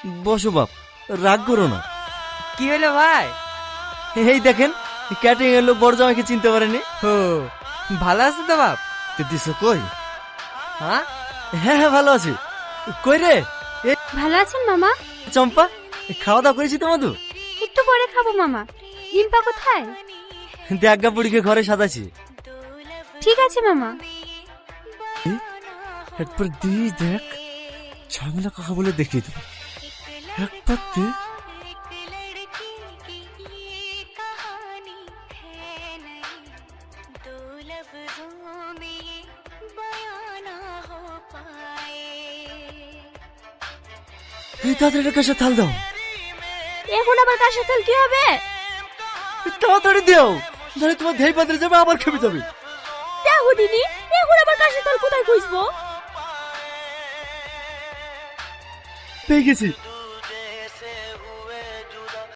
বসো বাপ, রাগ করো না। কি হলো ভাই? এই দেখেন, ক্যাটারিং এর লোক বড় জামাইকে চিনতে পারেনি। ও, ভালো আছে তো বাপ? তো দিছো কই? হ্যাঁ, হ্যাঁ হ্যাঁ, ভালো আছি। কই রে এ ভালো আছেন মামা? চম্পা, খাওয়া দাওয়া করেছি তো মধু? একটু পরে খাবো মামা। রিম্পা কোথায়? দেখা বুড়িকে ঘরে সাজাছি। ঠিক আছে মামা। একবার দিয়ে দেখ, ঝামেলা কাকা বলে দেখিয়ে দেবো। একবার দে। এই তাড়াতাড়ি কাছে থাল দাও। এখন আবার কার সাথে কি হবে? তাড়াতাড়ি দেও, নাহলে তোমার ধেই পাত্রে যাবে, আবার খেপে যাবে। দেখো দিনি, এখন আবার কার সাথে কোথায় খুঁজবো? পেয়ে গেছি।